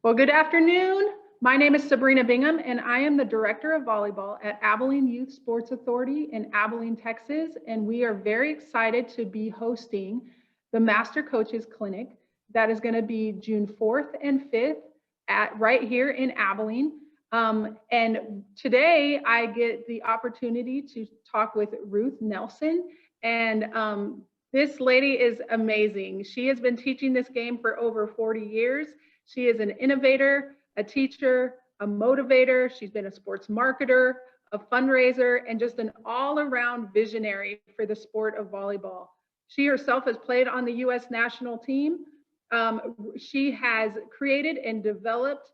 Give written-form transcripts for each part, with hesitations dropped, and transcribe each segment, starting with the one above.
Well, good afternoon. My name is Sabrina Bingham, and I am the Director of Volleyball at Abilene Youth Sports Authority in Abilene, Texas. And we are very excited to be hosting the Master Coaches Clinic that is going to be June 4th and 5th right here in Abilene. And today I get the opportunity to talk with Ruth Nelson. And this lady is amazing. She has been teaching this game for over 40 years. She is an innovator, a teacher, a motivator. She's been a sports marketer, a fundraiser, and just an all-around visionary for the sport of volleyball. She herself has played on the U.S. national team. She has created and developed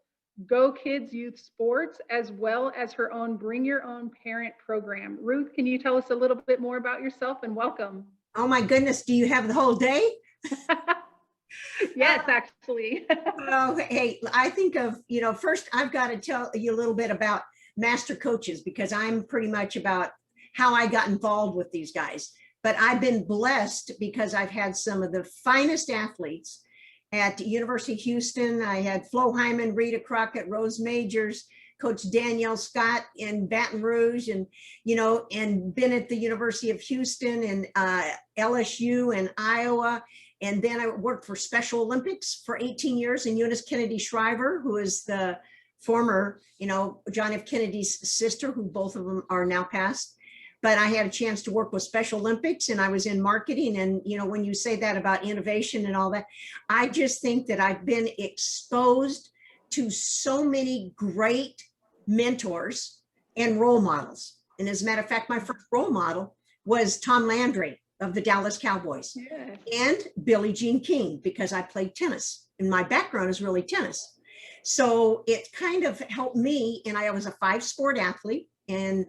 Go Kids Youth Sports, as well as her own Bring Your Own Parent program. Ruth, can you tell us a little bit more about yourself, and welcome? Oh my goodness, do you have the whole day? Yes, actually. Oh, hey, I think of, first I've got to tell you a little bit about Master Coaches, because I'm pretty much about how I got involved with these guys. But I've been blessed because I've had some of the finest athletes at University of Houston. I had Flo Hyman, Rita Crockett, Rose Majors, Coach Danielle Scott in Baton Rouge, and been at the University of Houston and LSU and Iowa. And then I worked for Special Olympics for 18 years, and Eunice Kennedy Shriver, who is the former, John F. Kennedy's sister, who both of them are now passed. But I had a chance to work with Special Olympics, and I was in marketing. And, when you say that about innovation and all that, I just think that I've been exposed to so many great mentors and role models. And as a matter of fact, my first role model was Tom Landry of the Dallas Cowboys. Yes. And Billie Jean King, because I played tennis and my background is really tennis. So it kind of helped me. And I was a 5-sport athlete, and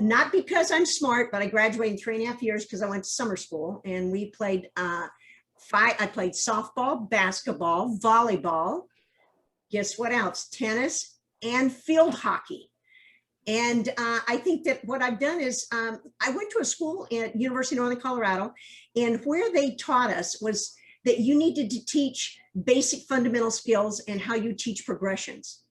not because I'm smart, but I graduated in 3.5 years because I went to summer school, and we played I played softball, basketball, volleyball, guess what else? Tennis and field hockey. And I think that what I've done is I went to a school at University of Northern Colorado, and where they taught us was that you needed to teach basic fundamental skills and how you teach progressions.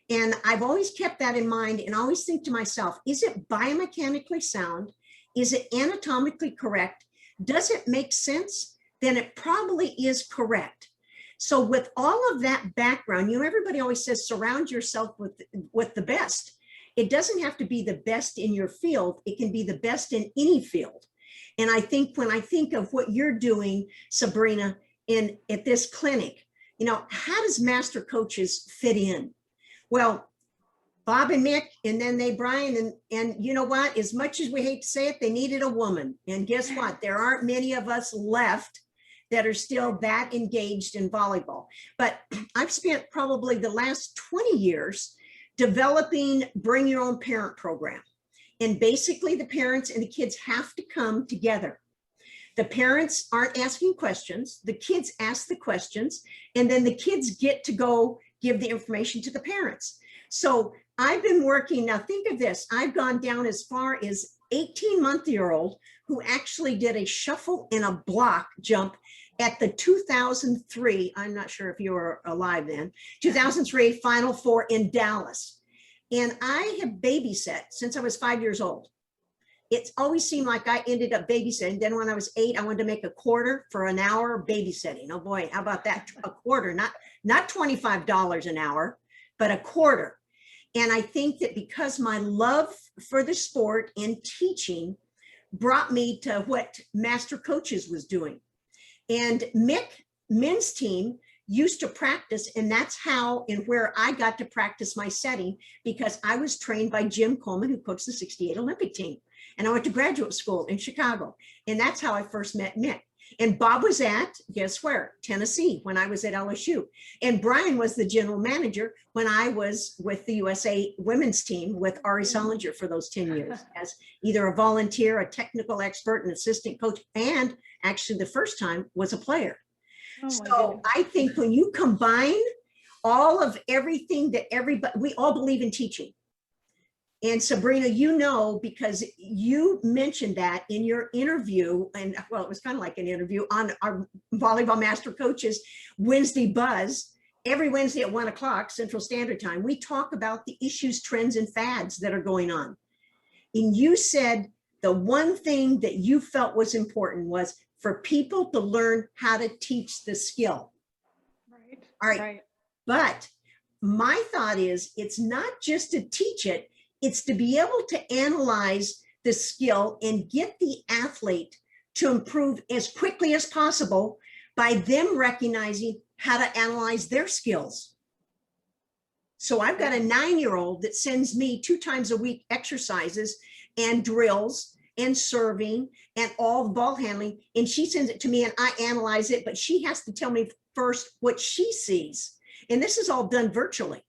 And I've always kept that in mind and always think to myself, is it biomechanically sound? Is it anatomically correct? Does it make sense? Then it probably is correct. So with all of that background, everybody always says, surround yourself with the best. It doesn't have to be the best in your field. It can be the best in any field. And I think when I think of what you're doing, Sabrina, at this clinic, how does Master Coaches fit in? Well, Bob and Mick, and then Brian, and you know what, as much as we hate to say it, they needed a woman. And guess what? There aren't many of us left that are still that engaged in volleyball. But I've spent probably the last 20 years developing Bring Your Own Parent program. And basically the parents and the kids have to come together. The parents aren't asking questions, the kids ask the questions, and then the kids get to go give the information to the parents. So I've been working, now think of this, I've gone down as far as 18-month-old who actually did a shuffle in a block jump at the 2003, I'm not sure if you were alive then, 2003 Final Four in Dallas. And I have babysat since I was 5 years old. It's always seemed like I ended up babysitting. Then when I was 8, I wanted to make a quarter for an hour babysitting. Oh boy, how about that? A quarter, not $25 an hour, but a quarter. And I think that because my love for the sport and teaching brought me to what Master Coaches was doing. And Mick, men's team, used to practice, and that's how and where I got to practice my setting, because I was trained by Jim Coleman, who coached the '68 Olympic team. And I went to graduate school in Chicago. And that's how I first met Mick. And Bob was at, guess where? Tennessee, when I was at LSU. And Brian was the general manager when I was with the USA women's team with Ari Solinger for those 10 years as either a volunteer, a technical expert, an assistant coach, and actually the first time was a player. So I think when you combine all of everything that we all believe in teaching. And Sabrina, because you mentioned that in your interview, and well, it was kind of like an interview on our Volleyball Master Coaches Wednesday Buzz. every Wednesday at 1 o'clock Central Standard Time, we talk about the issues, trends, and fads that are going on. And you said the one thing that you felt was important was for people to learn how to teach the skill. Right. All right. Right. But my thought is it's not just to teach it, it's to be able to analyze the skill and get the athlete to improve as quickly as possible by them recognizing how to analyze their skills. So I've got a 9-year-old that sends me 2 times a week exercises and drills and serving and all the ball handling. And she sends it to me and I analyze it, but she has to tell me first what she sees. And this is all done virtually.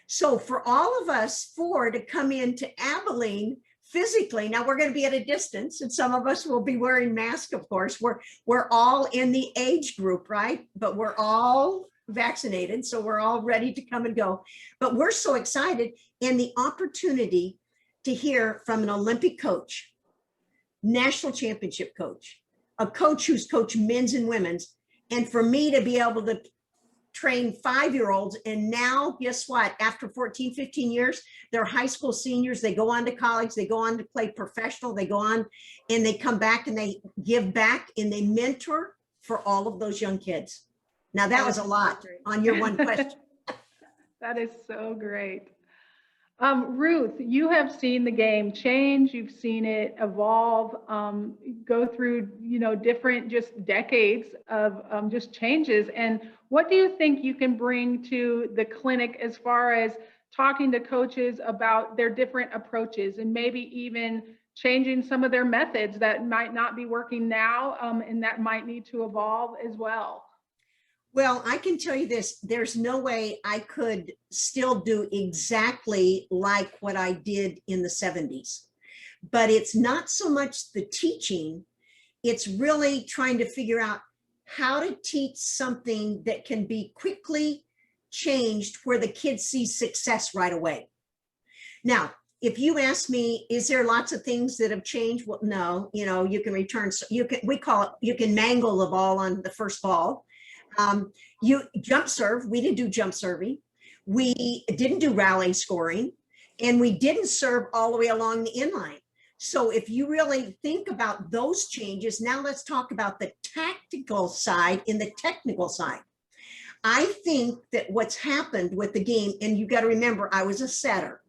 So for all of us 4 to come into Abilene physically, now we're going to be at a distance and some of us will be wearing masks, of course. We're all in the age group, right? But we're all vaccinated, so we're all ready to come and go. But we're so excited, and the opportunity to hear from an Olympic coach, national championship coach, a coach who's coached men's and women's, and for me to be able to train 5-year-olds. And now guess what, after 14, 15 years, they're high school seniors, they go on to college, they go on to play professional, they go on and they come back and they give back and they mentor for all of those young kids. Now that was a lot on your one question. That is so great. Ruth, you have seen the game change. You've seen it evolve, go through, different just decades of just changes. And what do you think you can bring to the clinic as far as talking to coaches about their different approaches and maybe even changing some of their methods that might not be working now, and that might need to evolve as well? Well, I can tell you this, there's no way I could still do exactly like what I did in the 70s, but it's not so much the teaching, it's really trying to figure out how to teach something that can be quickly changed where the kids see success right away. Now, if you ask me, is there lots of things that have changed? Well, no, you can return, you can mangle the ball on the first ball. You jump serve, we didn't do jump serving. We didn't do rally scoring, and we didn't serve all the way along the inline. So if you really think about those changes, now let's talk about the tactical side and the technical side. I think that what's happened with the game, and you got to remember, I was a setter,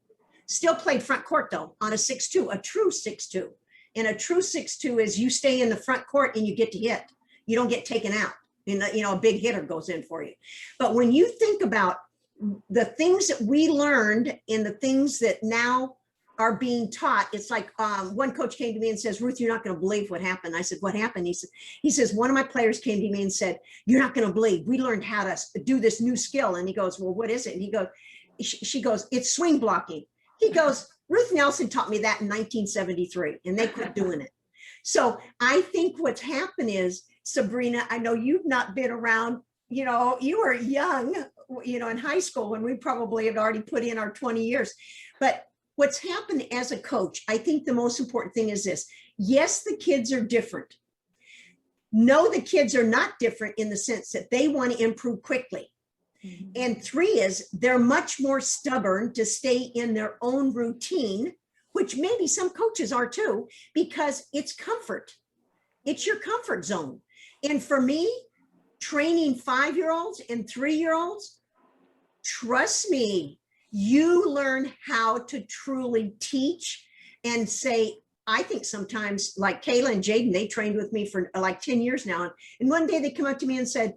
still played front court though, on a 6-2, a true 6-2. And a true 6-2 is you stay in the front court and you get to hit. You don't get taken out. A big hitter goes in for you. But when you think about the things that we learned and the things that now are being taught, it's like one coach came to me and says, Ruth, you're not going to believe what happened. I said, what happened? He says, one of my players came to me and said, you're not going to believe, we learned how to do this new skill. And he goes, well, what is it? And she goes, it's swing blocking. He goes, Ruth Nelson taught me that in 1973, and they quit doing it. So I think what's happened is, Sabrina, I know you've not been around, you were young, in high school when we probably had already put in our 20 years. But what's happened as a coach, I think the most important thing is this. Yes, the kids are different. No, the kids are not different in the sense that they want to improve quickly. Mm-hmm. And 3 is they're much more stubborn to stay in their own routine, which maybe some coaches are too, because it's comfort. It's your comfort zone. And for me, training 5-year-olds and 3-year-olds, trust me, you learn how to truly teach and say, I think sometimes like Kayla and Jaden, they trained with me for like 10 years now. And one day they come up to me and said,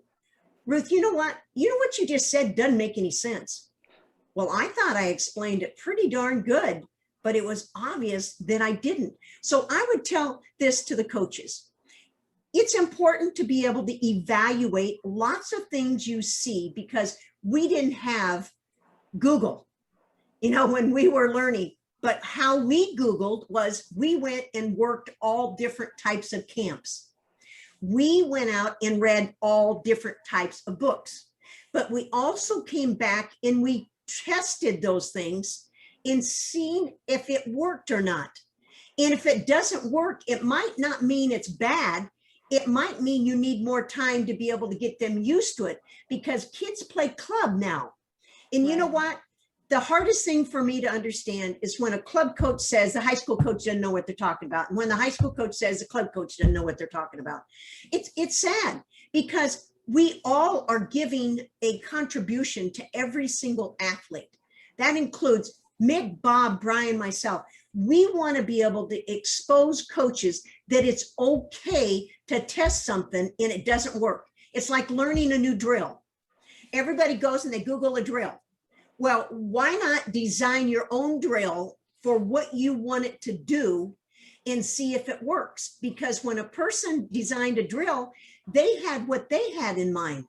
Ruth, you know what you just said doesn't make any sense. Well, I thought I explained it pretty darn good, but it was obvious that I didn't. So I would tell this to the coaches. It's important to be able to evaluate lots of things you see, because we didn't have Google, when we were learning. But how we Googled was we went and worked all different types of camps. We went out and read all different types of books. But we also came back and we tested those things and seen if it worked or not. And if it doesn't work, it might not mean it's bad. it might mean you need more time to be able to get them used to it, because kids play club now. And you know what? The hardest thing for me to understand is when a club coach says the high school coach doesn't know what they're talking about. And when the high school coach says the club coach doesn't know what they're talking about. It's sad, because we all are giving a contribution to every single athlete. That includes Mick, Bob, Brian, myself. We want to be able to expose coaches that it's okay to test something and it doesn't work. It's like learning a new drill. Everybody goes and they Google a drill. Well, why not design your own drill for what you want it to do and see if it works? Because when a person designed a drill, they had what they had in mind.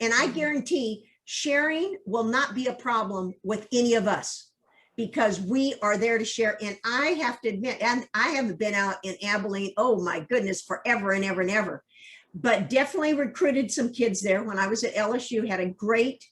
And I guarantee sharing will not be a problem with any of us, because we are there to share. And I have to admit, and I haven't been out in Abilene, oh my goodness, forever and ever and ever, but definitely recruited some kids there. When I was at LSU, had a great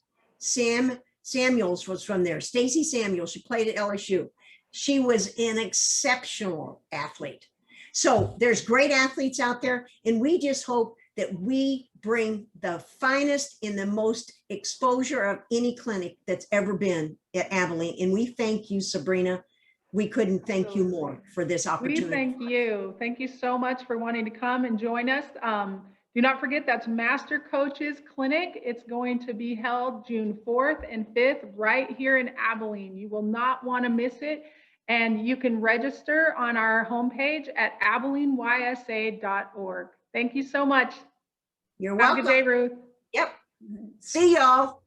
Samuels was from there. Stacy Samuels, she played at LSU. She was an exceptional athlete. So there's great athletes out there, and we just hope that we bring the finest and the most exposure of any clinic that's ever been at Abilene. And we thank you, Sabrina. We couldn't thank you more for this opportunity. We thank you. Thank you so much for wanting to come and join us. Do not forget, that's MasterCoaches Clinic. It's going to be held June 4th and 5th right here in Abilene. You will not want to miss it. And you can register on our homepage at AbileneYSA.org. Thank you so much. You're welcome. Have a good day, Ruth. Yep. See y'all.